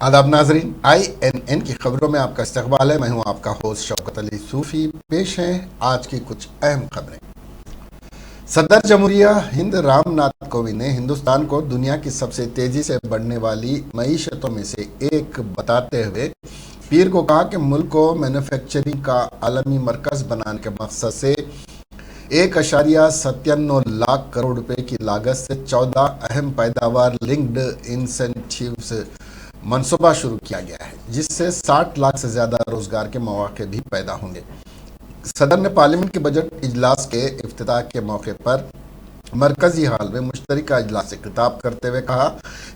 آداب ناظرین، INN کی خبروں میں آپ کا استقبال ہے۔ میں ہوں آپ کا ہوسٹ شوکت علی صوفی۔ پیش ہیں آج کی کچھ اہم خبریں۔ صدر جمہوریہ ہند رام ناتھ کووند نے ہندوستان کو دنیا کی سب سے تیزی سے بڑھنے والی معیشتوں میں سے ایک بتاتے ہوئے پیر کو کہا کہ ملک کو مینوفیکچرنگ کا عالمی مرکز بنانے کے مقصد سے 1.97 لاکھ کروڑ روپے کی لاگت سے 14 اہم پیداوار لنکڈ انسینٹیوز منصوبہ شروع کیا گیا ہے، جس سے 60 لاکھ سے زیادہ روزگار کے مواقع بھی پیدا ہوں گے۔ صدر نے پارلیمنٹ کے بجٹ اجلاس کے افتتاح کے موقع پر مرکزی ہال میں مشترکہ اجلاس سے خطاب کرتے ہوئے کہا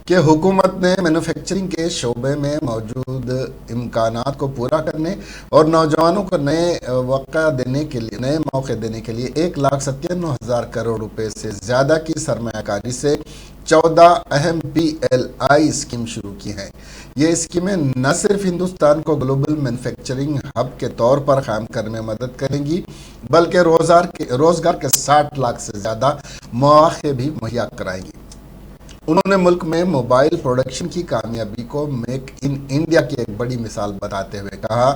کہ حکومت نے مینوفیکچرنگ کے شعبے میں موجود امکانات کو پورا کرنے اور نوجوانوں کو نئے موقع دینے کے لیے 1,97,000 کروڑ روپے سے زیادہ کی سرمایہ کاری سے 14 اہم PLI اسکیم شروع کی ہیں۔ یہ اسکیمیں نہ صرف ہندوستان کو گلوبل مینوفیکچرنگ ہب کے طور پر قائم کرنے میں مدد کریں گی، بلکہ روزگار کے 60 لاکھ سے زیادہ مواقع بھی مہیا کرائیں گی۔ انہوں نے ملک میں موبائل پروڈکشن کی کامیابی کو میک ان انڈیا کی ایک بڑی مثال بتاتے ہوئے کہا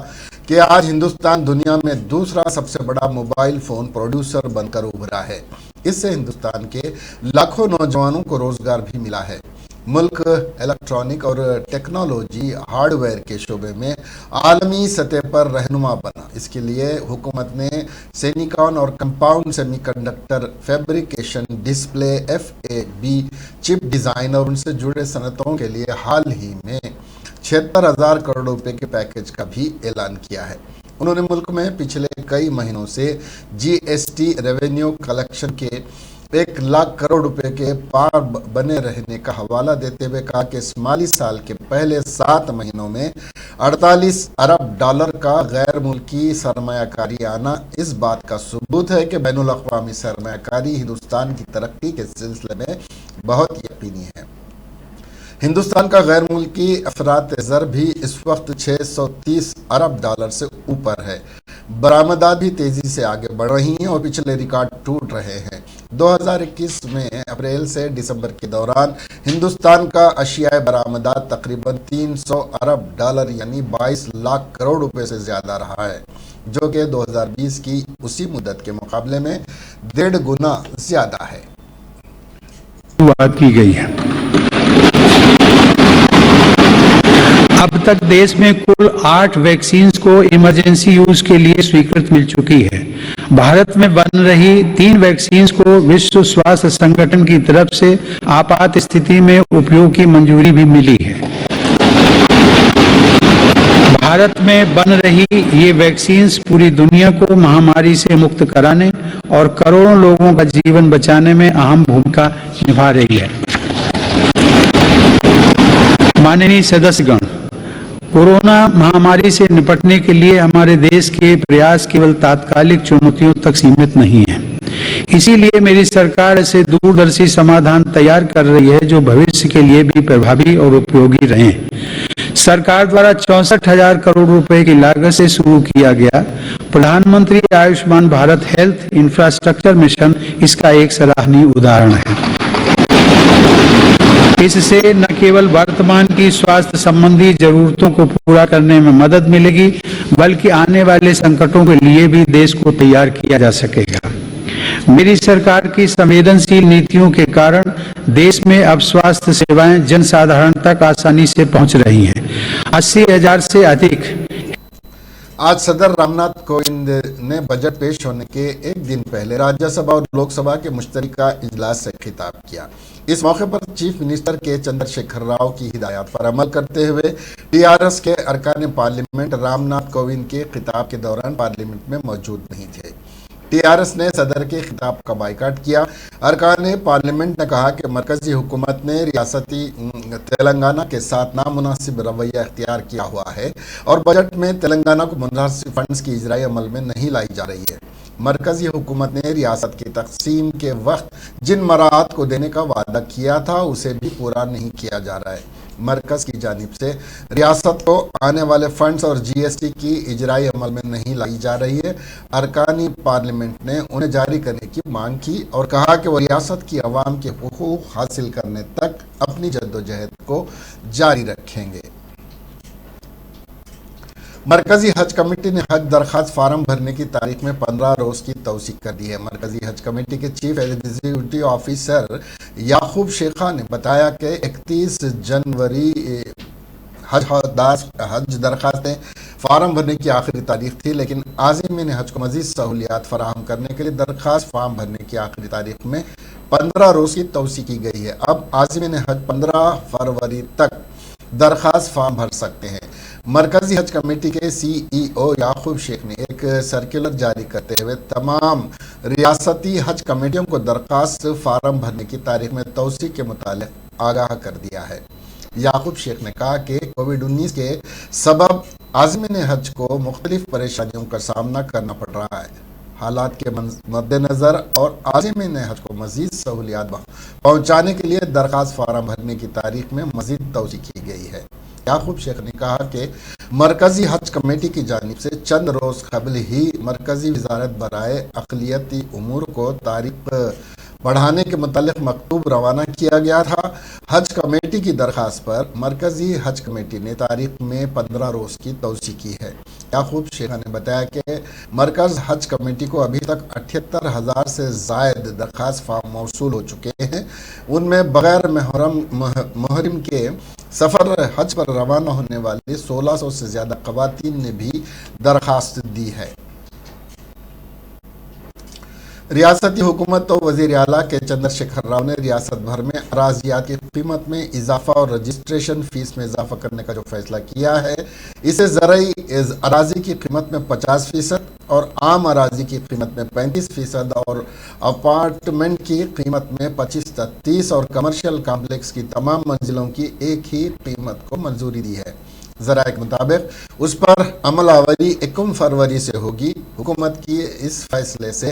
کہ آج ہندوستان دنیا میں دوسرا سب سے بڑا موبائل فون پروڈیوسر بن کر ابھرا ہے۔ اس سے ہندوستان کے لاکھوں نوجوانوں کو روزگار بھی ملا ہے۔ ملک الیکٹرانک اور ٹیکنالوجی ہارڈ ویئر کے شعبے میں عالمی سطح پر رہنما بنا۔ اس کے لیے حکومت نے سینیکان اور compound semi conductor fabrication, display, FAB، چپ ڈیزائن اور ان سے جڑے صنعتوں کے لیے حال ہی میں 76,000 کروڑ روپے کے پیکیج کا بھی اعلان کیا ہے۔ انہوں نے ملک میں پچھلے کئی مہینوں سے GST ریونیو کلیکشن کے 1 لاکھ کروڑ روپے کے پار بنے رہنے کا حوالہ دیتے ہوئے کہا کہ اس مالی سال کے پہلے 7 مہینوں میں 48 ارب ڈالر کا غیر ملکی سرمایہ کاری آنا اس بات کا ثبوت ہے کہ بین الاقوامی سرمایہ کاری ہندوستان کی ترقی کے سلسلے میں بہت یقینی ہے۔ ہندوستان کا غیر ملکی افراط زر بھی اس وقت 630 ارب ڈالر سے اوپر ہے۔ برآمدات بھی تیزی سے آگے بڑھ رہی ہیں اور پچھلے ریکارڈ ٹوٹ رہے ہیں۔ 2021 میں اپریل سے دسمبر کے دوران ہندوستان کا اشیاء برآمدات تقریباً 300 ارب ڈالر یعنی 22 لاکھ کروڑ روپے سے زیادہ رہا ہے، جو کہ 2020 کی اسی مدت کے مقابلے میں 1.5 گنا زیادہ ہے۔ بات کی گئی ہے۔ اب تک دیش میں کل 8 ویکسینز کو ایمرجنسی یوز کے لیے سویکرت مل چکی ہے۔ بھارت میں بن رہی 3 ویکسینز کو وشو سواستھ سنگٹھن کی طرف سے آپات استھتی میں اپیوگ کی منظوری بھی ملی ہے۔ بھارت میں بن رہی یہ ویکسینز پوری دنیا کو مہاماری سے مکت کرانے اور کروڑوں لوگوں کا جیون بچانے میں اہم بھومکا نبھا رہی ہے۔ ماننی سدسیہ گن، کورونا مہاماری سے نپٹنے کے لیے ہمارے دیش کے پریاس کیول تاتکالک چنوتیوں تک سیمت نہیں ہیں۔ اسی لیے میری سرکار ایسے دوردرشی سمادھان تیار کر رہی ہے جو بھوشیہ کے لیے بھی پربھاوی اور اپیوگی رہیں۔ سرکار دوارا 64,000 کروڑ روپے کی لاگت سے شروع کیا گیا Pradhan Mantri Ayushman Bharat health infrastructure mission اس کا ایک سراہنی اداہرن ہے۔ اس سے نہ کیول ورتمان کی سواستھ سمبندھی ضرورتوں کو پورا کرنے میں مدد ملے گی بلکہ آنے والے سنکٹوں کے لیے بھی دیش کو تیار کیا جا سکے گا۔ میری سرکار کی سنویدنشیل نیتیوں کے کارن دیش میں اب سواستھ سیوائیں جن سادھارن تک آسانی سے پہنچ رہی ہیں۔ 80,000 سے ادھک آج صدر رام ناتھ کووند نے بجٹ پیش ہونے کے ایک دن پہلے راجیہ سبھا اور لوک سبھا کے مشترکہ اجلاس سے خطاب کیا۔ اس موقع پر چیف منسٹر کے چندر شیکھر راؤ کی ہدایات پر عمل کرتے ہوئے TRS کے ارکان پارلیمنٹ رام ناتھ کووند کے خطاب کے دوران پارلیمنٹ میں موجود نہیں تھے۔ TRS نے صدر کے خطاب کا بائیکاٹ کیا۔ ارکان پارلیمنٹ نے کہا کہ مرکزی حکومت نے ریاستی تلنگانہ کے ساتھ نامناسب رویہ اختیار کیا ہوا ہے اور بجٹ میں تلنگانہ کو منحصر فنڈز کی اجرائی عمل میں نہیں لائی جا رہی ہے۔ مرکزی حکومت نے ریاست کی تقسیم کے وقت جن مراعات کو دینے کا وعدہ کیا تھا اسے بھی پورا نہیں کیا جا رہا ہے۔ مرکز کی جانب سے ریاست کو آنے والے فنڈز اور GST کی اجرائی عمل میں نہیں لائی جا رہی ہے۔ ارکان پارلیمنٹ نے انہیں جاری کرنے کی مانگ کی اور کہا کہ وہ ریاست کی عوام کے حقوق حاصل کرنے تک اپنی جدوجہد کو جاری رکھیں گے۔ مرکزی حج کمیٹی نے حج درخواست فارم بھرنے کی تاریخ میں 15 روز کی توسیع کر دی ہے۔ مرکزی حج کمیٹی کے چیف ایگزیکٹو آفیسر یعقوب شیخہ نے بتایا کہ 31 جنوری حج درخواستیں فارم بھرنے کی آخری تاریخ تھی، لیکن عازمین حج کو مزید سہولیات فراہم کرنے کے لیے درخواست فارم بھرنے کی آخری تاریخ میں 15 روز کی توسیع کی گئی ہے۔ اب عازمین حج 15 فروری تک درخواست فارم بھر سکتے ہیں۔ مرکزی حج کمیٹی کے سی ای او یعقوب شیخ نے ایک سرکولر جاری کرتے ہوئے تمام ریاستی حج کمیٹیوں کو درخواست فارم بھرنے کی تاریخ میں توسیع کے متعلق آگاہ کر دیا ہے۔ یعقوب شیخ نے کہا کہ کووڈ-19 کے سبب عازمین حج کو مختلف پریشانیوں کا سامنا کرنا پڑ رہا ہے۔ حالات کے مد نظر اور عازمین حج کو مزید سہولیات پہنچانے کے لیے درخواست فارم بھرنے کی تاریخ میں مزید توسیع کی گئی ہے۔ یعقوب شیخ نے کہا کہ مرکزی حج کمیٹی کی جانب سے چند روز قبل ہی مرکزی وزارت برائے اقلیتی امور کو تاریخ بڑھانے کے متعلق مکتوب روانہ کیا گیا تھا۔ حج کمیٹی کی درخواست پر مرکزی حج کمیٹی نے تاریخ میں 15 روز کی توسیع کی ہے۔ یعقوب شیخہ نے بتایا کہ مرکز حج کمیٹی کو ابھی تک 78,000 سے زائد درخواست فارم موصول ہو چکے ہیں۔ ان میں بغیر محرم کے سفر حج پر روانہ ہونے والی 1600 سے زیادہ خواتین نے بھی درخواست دی ہے۔ ریاستی حکومت و وزیر اعلیٰ کے چندر شیکھر راؤ نے ریاست بھر میں اراضیات کی قیمت میں اضافہ اور رجسٹریشن فیس میں اضافہ کرنے کا جو فیصلہ کیا ہے، اسے زرعی اراضی کی قیمت میں 50% اور عام اراضی کی قیمت میں 35% اور اپارٹمنٹ کی قیمت میں 25-30 اور کمرشل کمپلیکس کی تمام منزلوں کی ایک ہی قیمت کو منظوری دی ہے۔ ذرائع کے مطابق اس پر عمل آوری 1 فروری سے ہوگی۔ حکومت کی اس فیصلے سے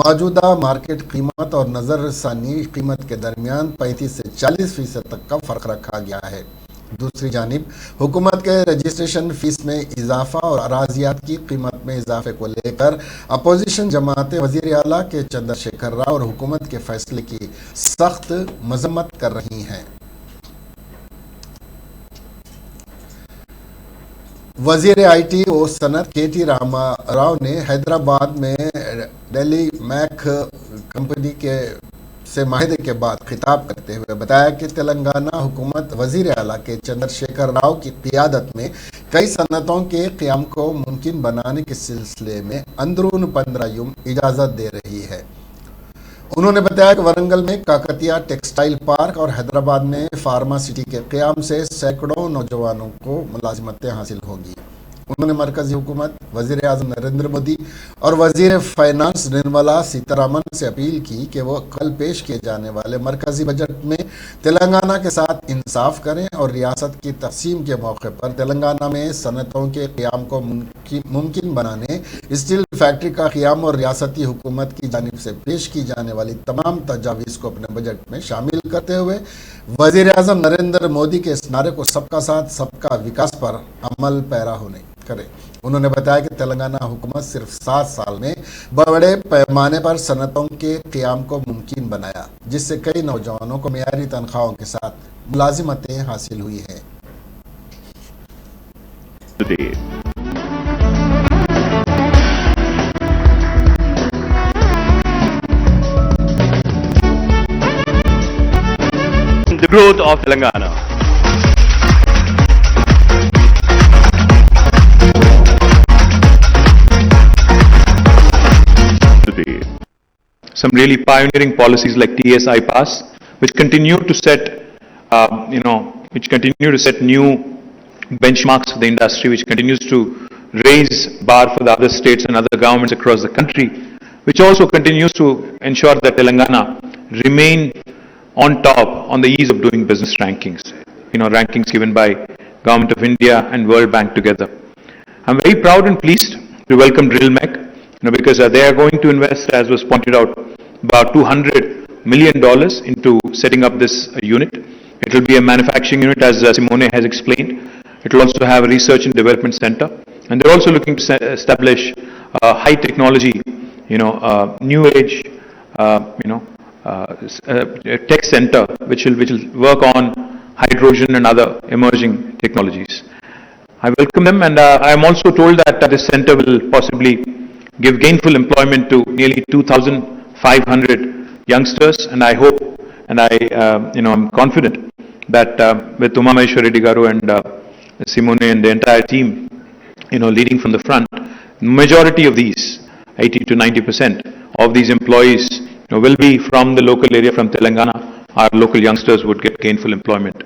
موجودہ مارکیٹ قیمت اور نظر ثانی قیمت کے درمیان 35 سے 40% تک کا فرق رکھا گیا ہے۔ دوسری جانب حکومت کے رجسٹریشن فیس میں اضافہ اور اراضیات کی قیمت میں اضافے کو لے کر اپوزیشن جماعتیں وزیر اعلیٰ کے چندر شیکھر راؤ اور حکومت کے فیصلے کی سخت مذمت کر رہی ہیں۔ وزیر آئی ٹی و صنعت کے ٹی راما راؤ نے حیدرآباد میں ڈیلی میک کمپنی سے معاہدے کے بعد خطاب کرتے ہوئے بتایا کہ تلنگانہ حکومت وزیر اعلیٰ کے چندر شیکھر راؤ کی قیادت میں کئی صنعتوں کے قیام کو ممکن بنانے کے سلسلے میں اندرون 15 یوم اجازت دے رہی ہے۔ انہوں نے بتایا کہ ورنگل میں کاکتیہ ٹیکسٹائل پارک اور حیدرآباد میں فارما سٹی کے قیام سے سینکڑوں نوجوانوں کو ملازمتیں حاصل ہوں گی۔ انہوں نے مرکزی حکومت، وزیر اعظم نریندر مودی اور وزیر فائنانس نرملا سیتارمن سے اپیل کی کہ وہ کل پیش کیے جانے والے مرکزی بجٹ میں تلنگانہ کے ساتھ انصاف کریں اور ریاست کی تقسیم کے موقع پر تلنگانہ میں صنعتوں کے قیام کو ممکن بنانے، اسٹیل فیکٹری کا قیام اور ریاستی حکومت کی جانب سے پیش کی جانے والی تمام تجاویز کو اپنے بجٹ میں شامل کرتے ہوئے وزیر اعظم نریندر مودی کے اس نعرے کو سب کا ساتھ سب کا وکاس پر عمل پیرا ہونے کرے۔ انہوں نے بتایا کہ تلنگانہ حکومت صرف 7 سال میں بڑے پیمانے پر صنعتوں کے قیام کو ممکن بنایا، جس سے کئی نوجوانوں کو معیاری تنخواہوں کے ساتھ ملازمتیں حاصل ہوئی ہیں۔ The growth of Telangana. Some really pioneering policies like TSI Pass, which continue to set, new benchmarks for the industry, which continues to raise bar for the other states and other governments across the country, which also continues to ensure that Telangana remain on top on the ease of doing business rankings, rankings given by Government of India and World Bank together. I'm very proud and pleased to welcome DrillMech, because they are going to invest, as was pointed out, about $200 million into setting up this unit. It will be a manufacturing unit, as Simone has explained. It will also have a research and development center, and they're also looking to establish a high technology, new age, tech center, which will work on hydrogen and other emerging technologies. I welcome them, and I am also told that this center will possibly give gainful employment to nearly 2,500 youngsters, and I hope and I'm confident that with Uma Maheshwar Reddy Garu and Simone and the entire team, leading from the front, majority of these, 80 to 90% of these employees, will be from the local area, from Telangana. Our local youngsters would get gainful employment.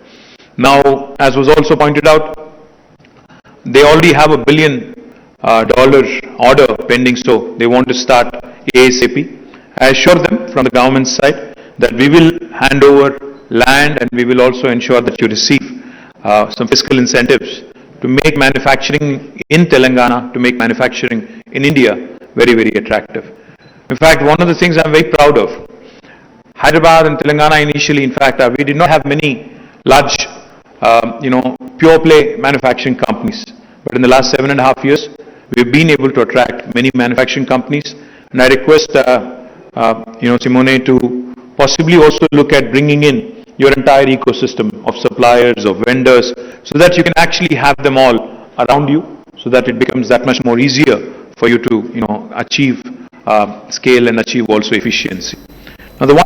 Now, as was also pointed out, they already have $1 billion order pending, so they want to start ASAP. I assure them from the government side that we will hand over land, and we will also ensure that you receive some fiscal incentives to make manufacturing in Telangana, to make manufacturing in India very, very attractive. In fact, one of the things I'm very proud of, Hyderabad and Telangana initially, in fact, we did not have many large, pure play manufacturing companies. But in the last 7.5 years, we've been able to attract many manufacturing companies. And I request, Simone, to possibly also look at bringing in your entire ecosystem of suppliers, of vendors, so that you can actually have them all around you, so that it becomes that much more easier for you to, achieve scale and achieve also efficiency. Now, the one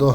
2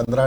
15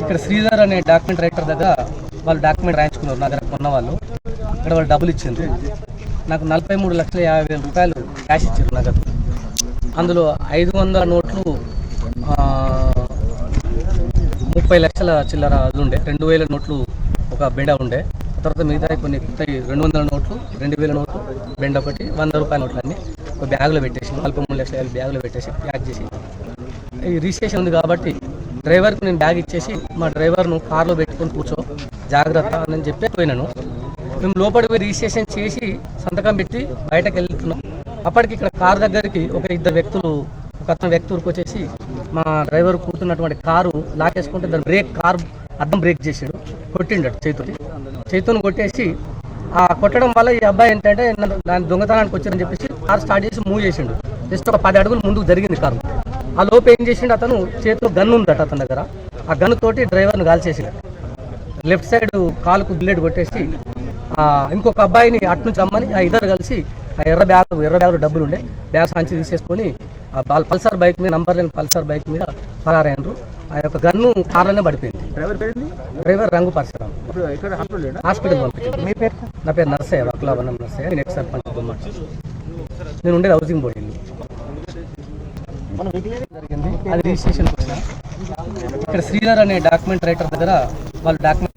ఇక్కడ శ్రీధర్ అనే document writer దగ్గర వాళ్ళు document రాయించుకున్నారు నా దగ్గర కొన్న వాళ్ళు. ఇక్కడ వాళ్ళు డబ్బులు ఇచ్చిండ్రు. నాకు 43,50,000 రూపాయలు క్యాష్ ఇచ్చారు నగదు. అందులో 500 నోట్లు 30 లక్షల చిల్లర అది ఉండే, 2,000 నోట్లు ఒక బెండ ఉండే, తర్వాత మిగతా కొన్ని 200 నోట్లు, 2,000 నోట్లు, బెండ ఒకటి, 100 రూపాయల నోట్లు అన్నీ ఒక బ్యాగ్లో పెట్టేసి 43,50,000 బ్యాగ్లో పెట్టేసి ప్యాక్ చేసి, ఈ రిజిస్ట్రేషన్ ఉంది కాబట్టి డ్రైవర్కి నేను బ్యాగ్ ఇచ్చేసి మా డ్రైవర్ను కార్లో పెట్టుకొని కూర్చో జాగ్రత్త అని చెప్పి పోయినాను. మేము లోపలికి పోయి రిజిస్ట్రేషన్ చేసి సంతకం పెట్టి బయటకు వెళ్తున్నాం. అప్పటికి ఇక్కడ కారు దగ్గరికి ఒక అతను వ్యక్తి వచ్చేసి మా డ్రైవర్ కూర్చున్నటువంటి కారు లాకేసుకుంటే దాని కారు అద్దం బ్రేక్ చేసాడు, కొట్టిండడు చేతిని కొట్టేసి ఆ కొట్టడం వల్ల ఈ అబ్బాయి ఏంటంటే దాని దొంగతనానికి వచ్చారని చెప్పేసి కారు స్టార్ట్ చేసి మూవ్ చేసిండు. జస్ట్ ఒక 10 అడుగులు ముందుకు జరిగింది కారు. ఆ లోపు ఏం చేసిండు, అతను చేతిలో గన్ను ఉందట అతని దగ్గర. ఆ గన్ను తోటి డ్రైవర్ను కాల్చేసిండు. లెఫ్ట్ సైడ్ కాలుకు బుల్లెట్ కొట్టేసి ఇంకొక అబ్బాయిని అటు నుంచి రమ్మని ఆ ఇద్దరు కలిసి ఆ ఎర్ర బ్యాగ్లో డబ్బులు ఉండే బ్యాగ్ సంచి తీసేసుకొని పల్సర్ బైక్ మీద, నంబర్ లేని పల్సర్ బైక్ మీద పరారైనరు. ఆ యొక్క గన్ను కార్లోనే పడిపోయింది. డ్రైవర్ రంగు పరశురాం హాస్పిటల్ పంపించారు. మీ పేరు? నా పేరు నర్సయ్య, వకులావనం నర్సయ్య. నేను ఎక్స్ సర్పంచ్ బొమ్మ. నేను ఉండేది హౌసింగ్ బోర్డు ఇల్లు. జరిగింది అది రిజిస్ట్రేషన్ వచ్చిన ఇక్కడ శ్రీధర్ అనే డాక్యుమెంట్ రైటర్ దగ్గర వాళ్ళు డాక్యుమెంట్।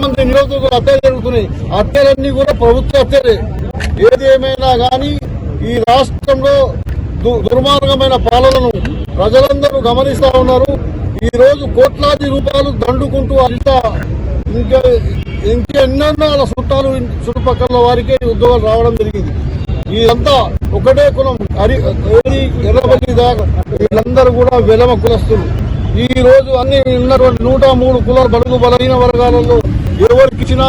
మంది నియోజకవర్గ హత్యలు జరుగుతున్నాయి. హత్యలన్నీ కూడా ప్రభుత్వ హత్యలే. ఏది ఏమైనా కానీ ఈ రాష్ట్రంలో దుర్మార్గమైన పాలనను ప్రజలందరూ గమనిస్తా ఉన్నారు. ఈ రోజు కోట్లాది రూపాయలు దండుకుంటూ అంతా ఇంకెన్నెన్నో చుట్టాలు చుట్టుపక్కల వారికి ఉద్యోగాలు రావడం జరిగింది. ఇదంతా ఒకటే కులం ఎర్రబల్లి దాకా వీళ్ళందరూ కూడా వెలమ కులస్తులు. ఈ రోజు అన్ని ఉన్నటువంటి 103 కులాల బడుగు బలహీన వర్గాలలో ఎవరికి ఇచ్చినా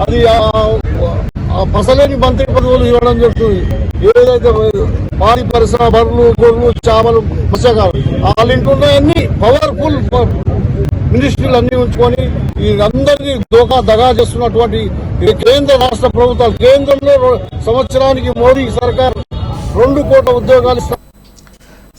అది పసలేని మంత్రి పదవులు ఇవ్వడం జరుగుతుంది. ఏదైతే పాడి పరిశ్రమ బర్రెలు గొర్రెలు చేపలు మత్స్యకారు వాళ్ళింట్లో అన్ని పవర్ఫుల్ మినిస్ట్రీలు అన్ని ఉంచుకొని వీళ్ళందరినీ దగా చేస్తున్నటువంటి కేంద్ర రాష్ట్ర ప్రభుత్వాలు. కేంద్రంలో సంవత్సరానికి మోదీ సర్కార్ 2 కోట్ల ఉద్యోగాలు ఇస్తారు.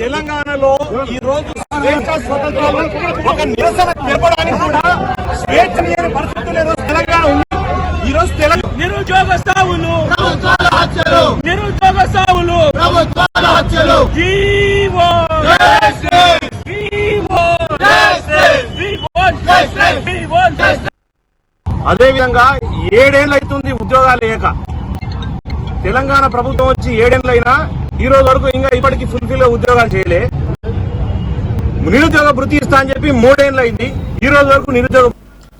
తెలంగాణలో ఈ రోజు స్వేచ్ఛ స్వతంత్రాలు ఒక నిరసన తెలపడానికి కూడా స్వేచ్ఛ లేని పరిస్థితులు ఈరోజు తెలంగాణ ఉంది. ఈ రోజు నిరుద్యోగ సావులు అదే విధంగా 7 ఏళ్ళు అవుతుంది ఉద్యోగాలు లేక. తెలంగాణ ప్రభుత్వం వచ్చి 7 ఏళ్ళు అయినా ఈ రోజు వరకు ఇంకా ఇప్పటికీ ఫుల్ఫిల్ ఉద్యోగాలు చేయలే. నిరుద్యోగ వృత్తి ఇస్తా అని చెప్పి 3 ఏళ్ళు అయింది, ఈ రోజు వరకు నిరుద్యోగ.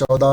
14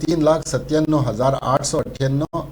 3,97,898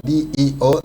DEO,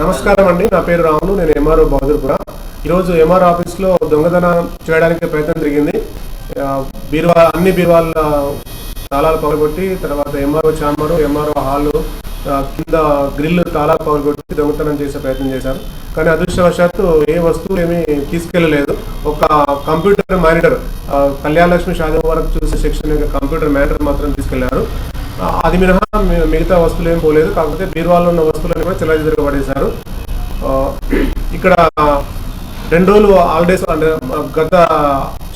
నమస్కారం అండి, నా పేరు రాములు, నేను ఎంఆర్ఓ బహదూర్పుర. ఈరోజు ఎంఆర్ఓ ఆఫీస్లో దొంగతనం చేయడానికి ప్రయత్నం జరిగింది. అన్ని బీరువాళ్ళ తాళాలు పగలగొట్టి, తర్వాత ఎంఆర్ఓ ఛాంబరు, ఎంఆర్ఓ హాలు కింద గ్రిల్ తాళాలు పగలగొట్టి దొంగతనం చేసే ప్రయత్నం చేశారు. కానీ అదృష్టవశాత్తు ఏ వస్తువు ఏమీ తీసుకెళ్ళలేదు. ఒక కంప్యూటర్ మానిటర్, కళ్యాణ లక్ష్మి షాదీ వరకు చూసే సెక్షన్ యొక్క కంప్యూటర్ మానిటర్ మాత్రం తీసుకెళ్లారు. అది మినహా మిగతా వస్తువులు ఏం పోలేదు. కాకపోతే బీరువాల్లో ఉన్న వస్తువులను కూడా చెల్లాచెదురుగా పడేశారు. ఇక్కడ 2 రోజులు హాలిడేస్, అంటే గత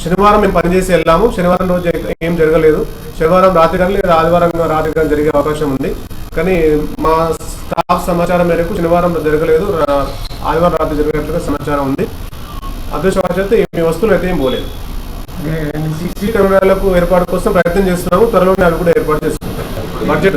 శనివారం మేము పనిచేసి వెళ్ళాము. శనివారం రోజు ఏం జరగలేదు. శనివారం రాత్రి కానీ లేదా ఆదివారం రాత్రి కానీ జరిగే అవకాశం ఉంది. కానీ మా స్టాఫ్ సమాచారం మేరకు శనివారం జరగలేదు, ఆదివారం రాత్రి జరిగినట్లుగా సమాచారం ఉంది. అదృష్టవశాత్తు మీ వస్తువులు అయితే ఏం పోలేదు. సీసీ కెమెరాలకు ఏర్పాటు కోసం ప్రయత్నం చేస్తున్నాము. త్వరలోనే అవి కూడా ఏర్పాటు చేసుకుంటాం. బడ్జెట్